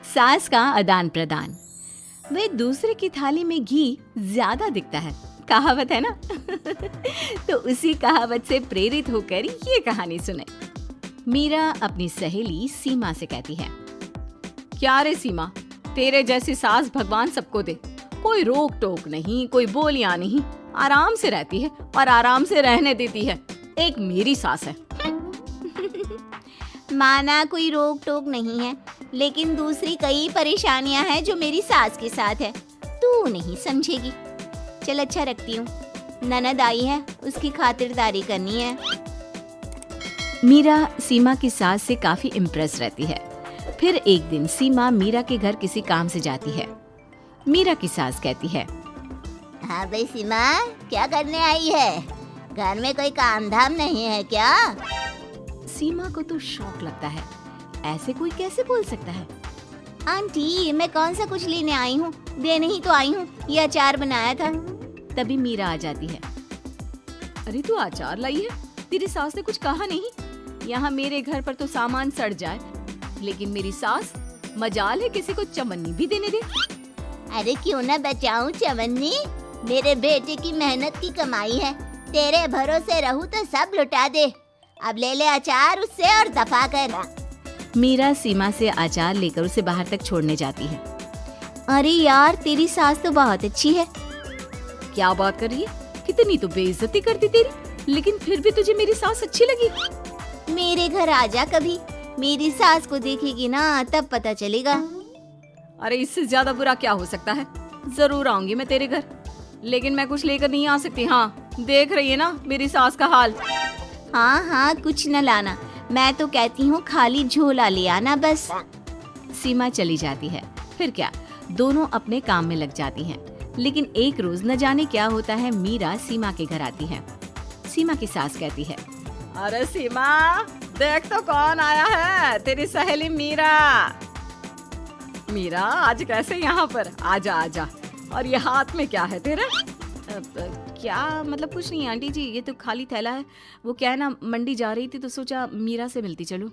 सास का आदान प्रदान। वे दूसरे की थाली में घी ज्यादा दिखता है, कहावत है ना। तो उसी कहावत से प्रेरित होकर ये कहानी सुने। मीरा अपनी सहेली सीमा से कहती है, क्या रे सीमा, तेरे जैसी सास भगवान सबको दे। कोई रोक टोक नहीं, कोई बोलियां नहीं, आराम से रहती है और आराम से रहने देती है। एक मेरी सास है। माना कोई रोक टोक नहीं है, लेकिन दूसरी कई परेशानियां हैं जो मेरी सास के साथ है। तू नहीं समझेगी। चल अच्छा रखती हूँ, ननद आई है, उसकी खातिरदारी करनी है। मीरा सीमा की सास से काफी इम्प्रेस रहती है। फिर एक दिन सीमा मीरा के घर किसी काम से जाती है। मीरा की सास कहती है, हाँ भाई सीमा, क्या करने आई है? घर में कोई काम धाम नहीं है क्या? सीमा को तो शौक लगता है, ऐसे कोई कैसे बोल सकता है। आंटी, मैं कौन सा कुछ लेने आई हूँ, देने ही तो आई हूँ। ये अचार बनाया था। तभी मीरा आ जाती है। अरे तू अचार लाई है? तेरी सास ने कुछ कहा नहीं? यहाँ मेरे घर पर तो सामान सड़ जाए, लेकिन मेरी सास मजाल है किसी को चवन्नी भी देने दे। अरे क्यों ना बचाऊं चवन्नी, मेरे बेटे की मेहनत की कमाई है। तेरे भरोसे रहूं तो सब लुटा दे। अब ले ले अचार उससे और दफा कर। मीरा सीमा से अचार लेकर उसे बाहर तक छोड़ने जाती है। अरे यार, तेरी सास तो बहुत अच्छी है। क्या बात कर रही है? कितनी तो बेइज्जती करती तेरी, लेकिन फिर भी तुझे मेरी सास अच्छी लगी। मेरे घर आजा कभी, मेरी सास को देखेगी ना तब पता चलेगा। अरे इससे ज्यादा बुरा क्या हो सकता है। जरूर आऊंगी मैं तेरे घर, लेकिन मैं कुछ लेकर नहीं आ सकती। हाँ, देख रही है ना मेरी सास का हाल। हाँ हाँ, कुछ न लाना, मैं तो कहती हूँ खाली झोला ले आना बस। सीमा चली जाती है। फिर क्या, दोनों अपने काम में लग जाती हैं। लेकिन एक रोज न जाने क्या होता है, मीरा सीमा के घर आती है। सीमा की सास कहती है, अरे सीमा, देख तो कौन आया है, तेरी सहेली मीरा। मीरा, आज कैसे यहाँ पर? आजा आजा। और ये हाथ में क्या है तेरे? क्या मतलब? कुछ नहीं आंटी जी, ये तो खाली थैला है। वो क्या है ना, मंडी जा रही थी तो सोचा मीरा से मिलती चलूं।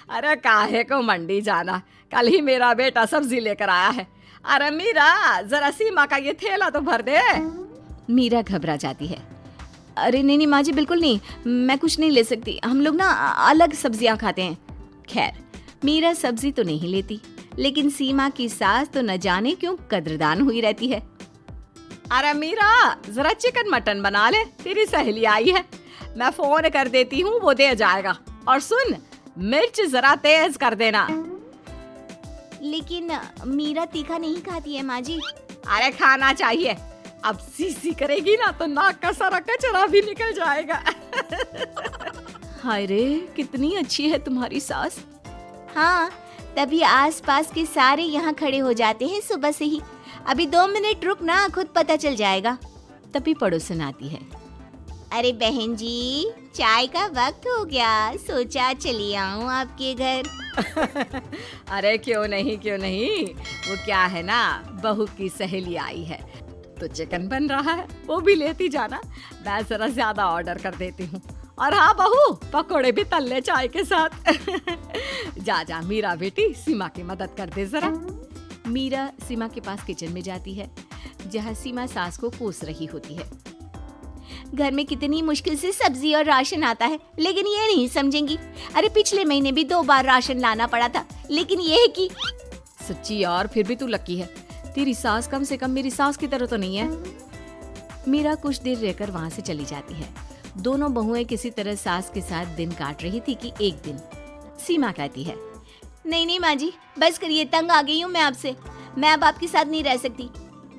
अरे काहे को मंडी जाना, कल ही मेरा बेटा सब्जी लेकर आया है। अरे मीरा, जरा सीमा का ये थैला तो भर दे। मीरा घबरा जाती है। अरे नहीं नहीं माँ जी, बिल्कुल नहीं, मैं कुछ नहीं ले सकती। हम लोग ना अलग सब्जियां खाते हैं। खैर, मीरा सब्जी तो नहीं लेती, लेकिन सीमा की सास तो न जाने क्यों कद्रदान हुई रहती है। अरे मीरा, जरा चिकन मटन बना ले, तेरी सहेली आई है। मैं फोन कर देती हूँ, वो दे जाएगा। और सुन, मिर्च जरा तेज कर देना। लेकिन मीरा तीखा नहीं खाती है माँ जी। अरे खाना चाहिए। अब सीसी करेगी ना तो नाक का सारा कचरा भी निकल जाएगा। हाय रे, कितनी अच्छी है तुम्हारी सास। हाँ, तभी आसपास के सारे यहाँ खड़े हो जाते हैं सुबह से ही। अभी 2 मिनट रुक ना, खुद पता चल जाएगा। तभी पड़ोसन आती है। अरे बहन जी, चाय का वक्त हो गया, सोचा चली आऊं आपके घर। अरे क्यों नहीं क्यों नहीं, वो क्या है ना, बहू की सहेली आई है तो चिकन बन रहा है, वो भी लेती जाना। मैं जरा ज्यादा ऑर्डर कर देती हूँ। और हाँ बहू, पकोड़े भी तल ले चाय के साथ। जा जा मीरा बेटी, सीमा की मदद कर दे जरा। मीरा सीमा के पास किचन में जाती है, जहाँ सीमा सास को कोस रही होती है। घर में कितनी मुश्किल से सब्जी और राशन आता है, लेकिन ये नहीं समझेंगी। अरे पिछले महीने भी 2 बार राशन लाना पड़ा था, लेकिन ये है कि सच्ची यार, फिर भी तू लकी है। तेरी सास कम से कम मेरी सास की तरह तो नहीं है। मीरा कुछ देर रहकर वहाँ से चली जाती है। दोनों बहुएं किसी तरह सास के साथ दिन काट रही थी कि एक दिन सीमा कहती है, नहीं नहीं माँ जी, बस करिए, तंग आ गई हूँ मैं आपसे। मैं अब आपके साथ नहीं रह सकती।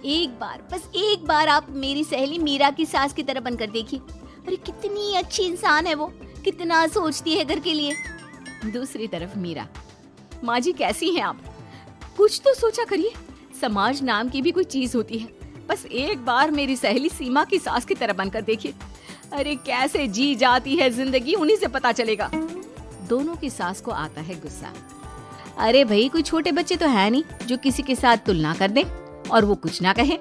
एक बार, बस एक बार आप मेरी सहेली मीरा की सास की तरह बनकर देखिए। अरे कितनी अच्छी इंसान है वो, कितना सोचती है घर के लिए। दूसरी तरफ मीरा, माँ जी कैसी हैं आप? कुछ तो सोचा करिए, समाज नाम की भी कोई चीज होती है। बस एक बार मेरी सहेली सीमा की सास की तरह बनकर देखिए। अरे कैसे जी जाती है जिंदगी, उन्हीं से पता चलेगा। दोनों की सास को आता है गुस्सा। अरे भाई, कोई छोटे बच्चे तो है नहीं जो किसी के साथ तुलना कर दे और वो कुछ ना कहे।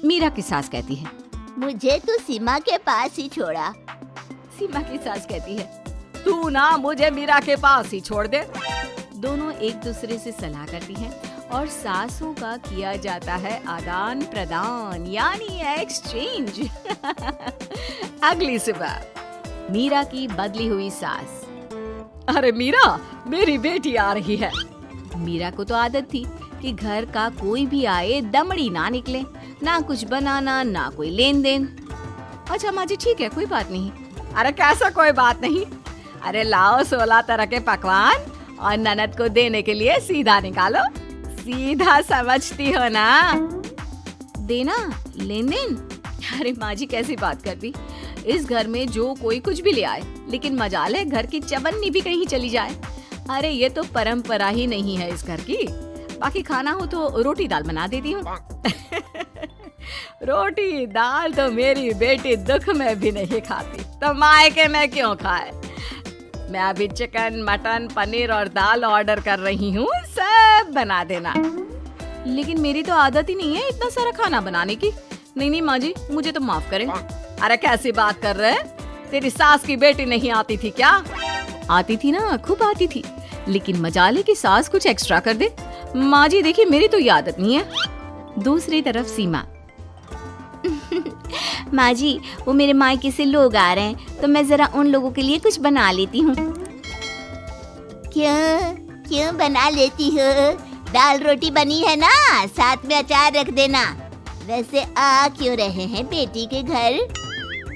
मीरा की सास कहती है, मुझे तो सीमा के पास ही छोड़ा। सीमा की सास कहती है, तू ना मुझे मीरा के पास ही छोड़ दे। दोनों एक दूसरे से सलाह करती हैं और सासों का किया जाता है आदान प्रदान यानी एक्सचेंज। अगली सुबह मीरा की बदली हुई सास। अरे मीरा, मेरी बेटी आ रही है। मीरा को तो आदत थी कि घर का कोई भी आए दमड़ी ना निकले, ना कुछ बनाना ना कोई लेन देन। अच्छा माँ जी ठीक है, कोई बात नहीं। अरे कैसा कोई बात नहीं, अरे लाओ 16 तरह के पकवान और ननद को देने के लिए सीधा निकालो। सीधा समझती हो ना? देना लेन देन? अरे माँ जी कैसी बात कर दी, इस घर में जो कोई कुछ भी ले आए, लेकिन मजाल है घर की चवन्नी भी कहीं चली जाए। अरे ये तो परंपरा ही नहीं है इस घर की। बाकी खाना हो तो रोटी दाल बना देती हूँ। रोटी दाल तो मेरी बेटी दुख में भी नहीं खाती, तो मायके में क्यों खाए। मैं अभी चिकन मटन पनीर और दाल ऑर्डर कर रही हूँ, सब बना देना। लेकिन मेरी तो आदत ही नहीं है इतना सारा खाना बनाने की। नहीं माँ जी, मुझे तो माफ करें। अरे कैसी बात कर रहे हैं, तेरी सास की बेटी नहीं आती थी क्या? आती थी ना, खूब आती थी, लेकिन मजाले की सास कुछ एक्स्ट्रा कर दे। माँ जी देखिए, मेरी तो ये आदत नहीं है। दूसरी तरफ सीमा। माँ जी, वो मेरे मायके से लोग आ रहे हैं, तो मैं जरा उन लोगों के लिए कुछ बना लेती हूँ। क्यों बना लेती हो? दाल रोटी बनी है ना, साथ में अचार रख देना। वैसे आ क्यों रहे हैं बेटी के घर?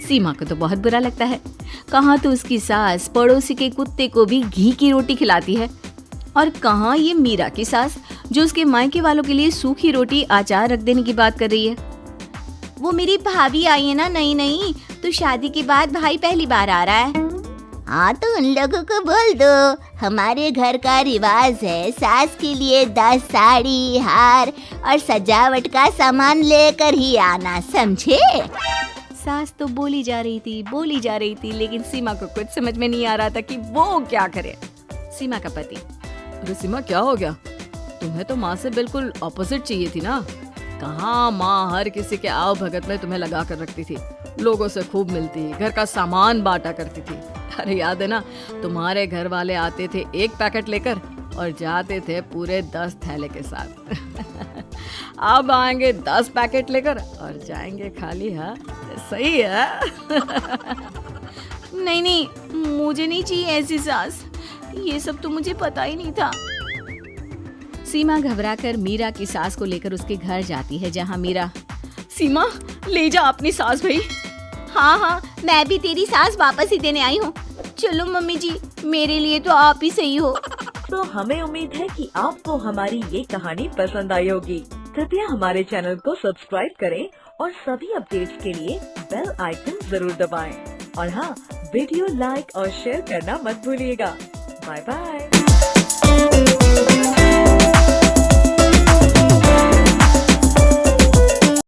सीमा को तो बहुत बुरा लगता है। कहाँ तो उसकी सास पड़ोसी के कुत्ते को भी घी की रोटी खिलाती है, और कहाँ ये मीरा की सास जो उसके मायके वालों के लिए सूखी रोटी अचार रख देने की बात कर रही है। वो मेरी भाभी आई है ना, नई, तो शादी के बाद भाई पहली बार आ रहा है। हाँ तो उन लोगों को बोल दो, हमारे घर का रिवाज है सास के लिए 10 साड़ी हार और सजावट का सामान लेकर ही आना, समझे? सास तो बोली जा रही थी, लेकिन सीमा को कुछ समझ में नहीं आ रहा था कि वो क्या करे। सीमा का पति। अरे सीमा क्या हो गया, तुम्हें तो माँ से बिल्कुल ऑपोजिट चाहिए थी ना। कहाँ माँ हर किसी के आओ भगत में तुम्हें लगा कर रखती थी, लोगों से खूब मिलती, घर का सामान बांटा करती थी। अरे याद है ना, तुम्हारे घर वाले आते थे 1 पैकेट लेकर और जाते थे पूरे 10 थैले के साथ। अब आएंगे 10 पैकेट लेकर और जाएंगे खाली। हाँ सही है। नहीं, मुझे नहीं चाहिए ऐसी सास, ये सब तो मुझे पता ही नहीं था। सीमा घबराकर मीरा की सास को लेकर उसके घर जाती है, जहाँ मीरा। सीमा ले जा अपनी सास भाई। हाँ, मैं भी तेरी सास वापस ही देने आई हूँ। चलो मम्मी जी, मेरे लिए तो आप ही सही हो। तो हमें उम्मीद है कि आपको हमारी ये कहानी पसंद आई होगी। कृपया हमारे चैनल को सब्सक्राइब करें और सभी अपडेट्स के लिए बेल आइकन जरूर दबाएं। और हाँ, वीडियो लाइक और शेयर करना मत भूलिएगा। Bye bye.